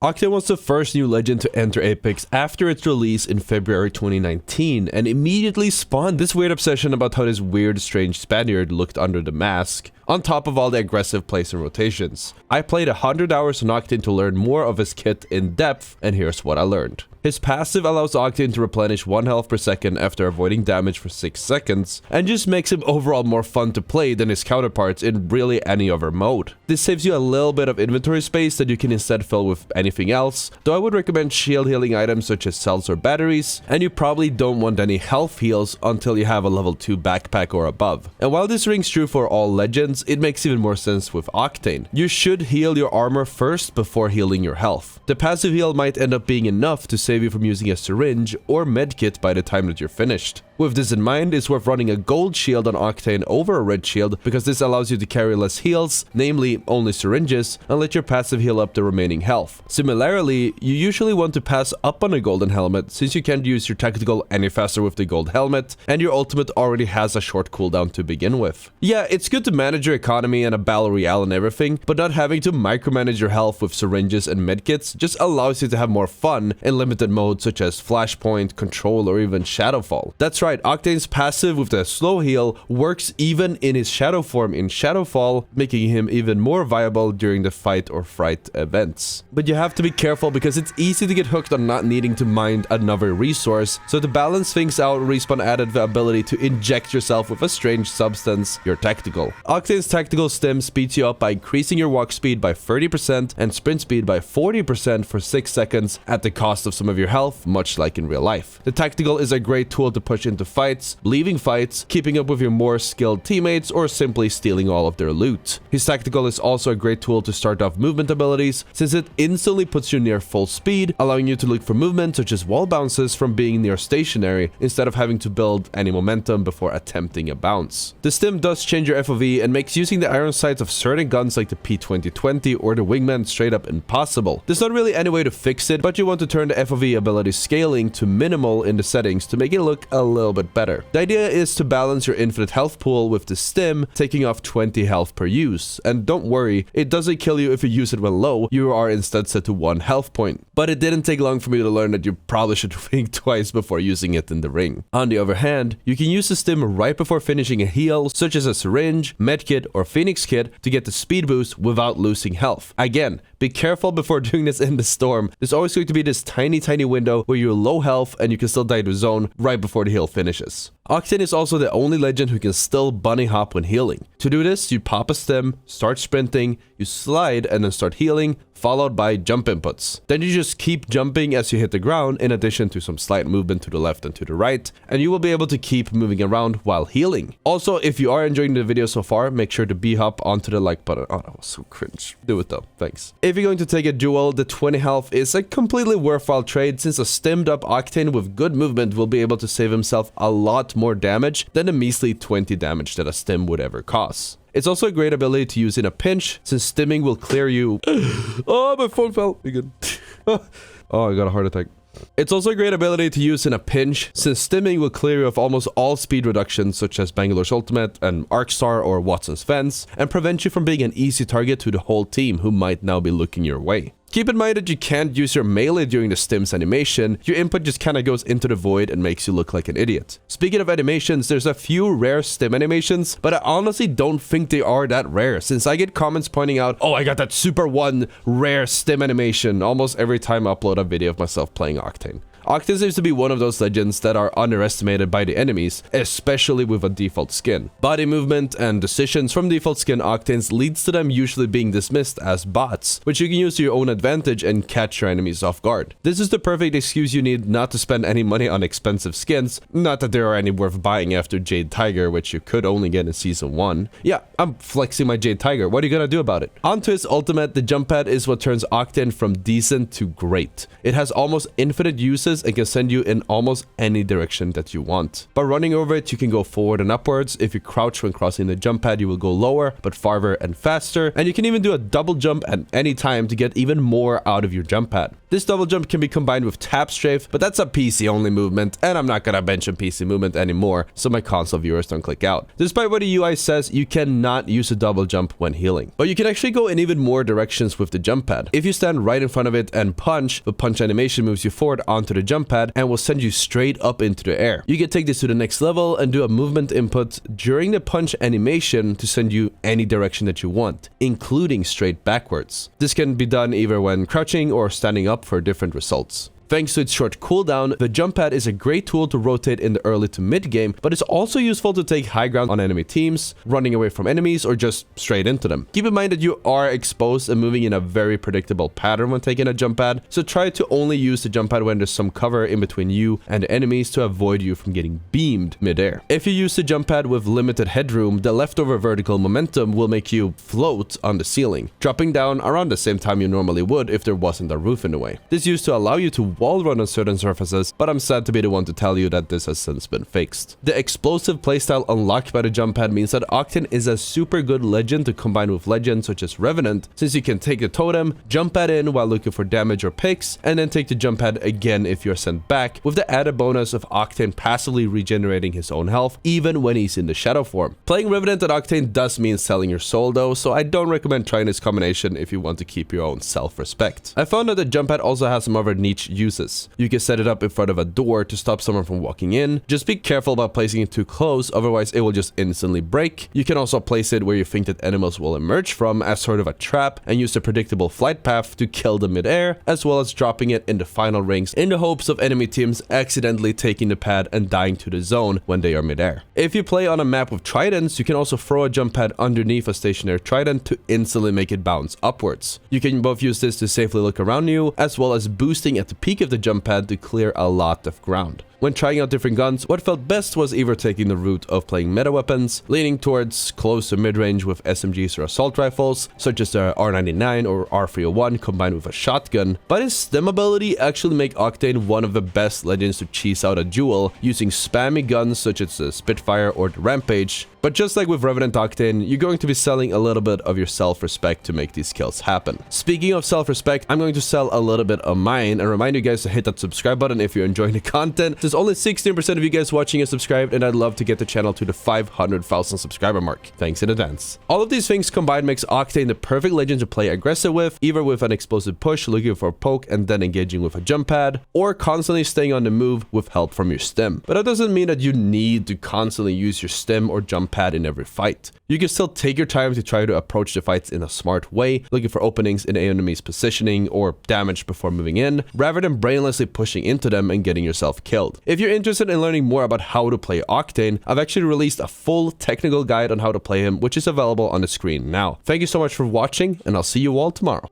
Octane was the first new legend to enter Apex after its release in February 2019 and immediately spawned this weird obsession about how this weird, strange Spaniard looked under the mask, on top of all the aggressive plays and rotations. I played 100 hours on Octane to learn more of his kit in depth, and here's what I learned. His passive allows Octane to replenish 1 health per second after avoiding damage for 6 seconds, and just makes him overall more fun to play than his counterparts in really any other mode. This saves you a little bit of inventory space that you can instead fill with anything else, though I would recommend shield healing items such as cells or batteries, and you probably don't want any health heals until you have a level 2 backpack or above. And while this rings true for all legends, it makes even more sense with Octane. You should heal your armor first before healing your health. The passive heal might end up being enough to save you from using a syringe or medkit by the time that you're finished. With this in mind, it's worth running a gold shield on Octane over a red shield because this allows you to carry less heals, namely only syringes, and let your passive heal up the remaining health. Similarly, you usually want to pass up on a golden helmet since you can't use your tactical any faster with the gold helmet, and your ultimate already has a short cooldown to begin with. Yeah, it's good to manage your economy and a battle royale and everything, but not having to micromanage your health with syringes and medkits just allows you to have more fun in limited modes such as Flashpoint, Control, or even Shadowfall. That's right, Octane's passive with the slow heal works even in his shadow form in Shadowfall, making him even more viable during the fight or fright events. But you have to be careful because it's easy to get hooked on not needing to mine another resource, so to balance things out, Respawn added the ability to inject yourself with a strange substance, your tactical. Octane's tactical stim speeds you up by increasing your walk speed by 30% and sprint speed by 40% for 6 seconds at the cost of some of your health, much like in real life. The tactical is a great tool to push into fights, leaving fights, keeping up with your more skilled teammates, or simply stealing all of their loot. His tactical is also a great tool to start off movement abilities, since it instantly puts you near full speed, allowing you to look for movement such as wall bounces from being near stationary, instead of having to build any momentum before attempting a bounce. The stim does change your FOV and makes using the iron sights of certain guns like the P2020 or the Wingman straight up impossible. There's not really any way to fix it, but you want to turn the FOV ability scaling to minimal in the settings to make it look a little bit better. The idea is to balance your infinite health pool with the stim, taking off 20 health per use. And don't worry, it doesn't kill you if you use it when low, you are instead set to 1 health point. But it didn't take long for me to learn that you probably should think twice before using it in the ring. On the other hand, you can use the stim right before finishing a heal, such as a syringe, medkit, or phoenix kit to get the speed boost without losing health. Again, be careful before doing this in the storm. There's always going to be this tiny window where you're low health and you can still die to zone right before the heal finishes. Octane is also the only legend who can still bunny hop when healing. To do this, you pop a stim, start sprinting, you slide and then start healing, followed by jump inputs. Then you just keep jumping as you hit the ground, in addition to some slight movement to the left and to the right, and you will be able to keep moving around while healing. Also, if you are enjoying the video so far, make sure to B-hop onto the like button. Oh, that was so cringe. Do it though, thanks. If you're going to take a duel, the 20 health is a completely worthwhile trade, since a stimmed up Octane with good movement will be able to save himself a lot more damage than the measly 20 damage that a stim would ever cause. It's also a great ability to use in a pinch, since stimming will clear you. Oh, my phone fell. Be good. Oh, I got a heart attack. It's also a great ability to use in a pinch, since stimming will clear you of almost all speed reductions such as Bangalore's ultimate and Arcstar or Watson's fence, and prevent you from being an easy target to the whole team who might now be looking your way. Keep in mind that you can't use your melee during the stim's animation. Your input just kinda goes into the void and makes you look like an idiot. Speaking of animations, there's a few rare stim animations, but I honestly don't think they are that rare, since I get comments pointing out, oh, I got that super one rare stim animation almost every time I upload a video of myself playing Octane. Octane seems to be one of those legends that are underestimated by the enemies, especially with a default skin. Body movement and decisions from default skin Octanes leads to them usually being dismissed as bots, which you can use to your own advantage and catch your enemies off guard. This is the perfect excuse you need not to spend any money on expensive skins, not that there are any worth buying after Jade Tiger, which you could only get in Season 1. Yeah, I'm flexing my Jade Tiger, what are you gonna do about it? Onto his ultimate, the Jumppad is what turns Octane from decent to great. It has almost infinite uses condenses and can send you in almost any direction that you want. By running over it, you can go forward and upwards. If you crouch when crossing the jump pad, you will go lower, but farther and faster. And you can even do a double jump at any time to get even more out of your jump pad. This double jump can be combined with tap strafe, but that's a PC only movement, and I'm not gonna mention PC movement anymore, so my console viewers don't click out. Despite what the UI says, you cannot use a double jump when healing. But you can actually go in even more directions with the jump pad. If you stand right in front of it and punch, the punch animation moves you forward onto the jump pad and will send you straight up into the air. You can take this to the next level and do a movement input during the punch animation to send you any direction that you want, including straight backwards. This can be done either when crouching or standing up for different results. Thanks to its short cooldown, the jump pad is a great tool to rotate in the early to mid game, but it's also useful to take high ground on enemy teams, running away from enemies, or just straight into them. Keep in mind that you are exposed and moving in a very predictable pattern when taking a jump pad, so try to only use the jump pad when there's some cover in between you and the enemies to avoid you from getting beamed midair. If you use the jump pad with limited headroom, the leftover vertical momentum will make you float on the ceiling, dropping down around the same time you normally would if there wasn't a roof in the way. This used to allow you to wall run on certain surfaces, but I'm sad to be the one to tell you that this has since been fixed. The explosive playstyle unlocked by the jump pad means that Octane is a super good legend to combine with legends such as Revenant, since you can take the totem, jump pad in while looking for damage or picks, and then take the jump pad again if you're sent back, with the added bonus of Octane passively regenerating his own health even when he's in the shadow form. Playing Revenant at Octane does mean selling your soul though, so I don't recommend trying this combination if you want to keep your own self-respect. I found that the jump pad also has some other niche uses. You can set it up in front of a door to stop someone from walking in. Just be careful about placing it too close, otherwise it will just instantly break. You can also place it where you think that animals will emerge from as sort of a trap and use a predictable flight path to kill them midair, as well as dropping it in the final rings in the hopes of enemy teams accidentally taking the pad and dying to the zone when they are midair. If you play on a map with tridents, you can also throw a jump pad underneath a stationary trident to instantly make it bounce upwards. You can both use this to safely look around you, as well as boosting at the peak of the jump pad to clear a lot of ground. When trying out different guns, what felt best was either taking the route of playing meta weapons, leaning towards close to mid-range with SMGs or assault rifles, such as the R99 or R301 combined with a shotgun, but his stem ability actually make Octane one of the best legends to cheese out a duel using spammy guns such as the Spitfire or the Rampage. But just like with Revenant Octane, you're going to be selling a little bit of your self-respect to make these kills happen. Speaking of self-respect, I'm going to sell a little bit of mine and remind you guys to hit that subscribe button if you're enjoying the content. There's only 16% of you guys watching are subscribed, and I'd love to get the channel to the 500,000 subscriber mark. Thanks in advance. All of these things combined makes Octane the perfect legend to play aggressive with, either with an explosive push, looking for a poke and then engaging with a jump pad, or constantly staying on the move with help from your stem. But that doesn't mean that you need to constantly use your stem or jump pad in every fight. You can still take your time to try to approach the fights in a smart way, looking for openings in the enemy's positioning or damage before moving in, rather than brainlessly pushing into them and getting yourself killed. If you're interested in learning more about how to play Octane, I've actually released a full technical guide on how to play him, which is available on the screen now. Thank you so much for watching, and I'll see you all tomorrow.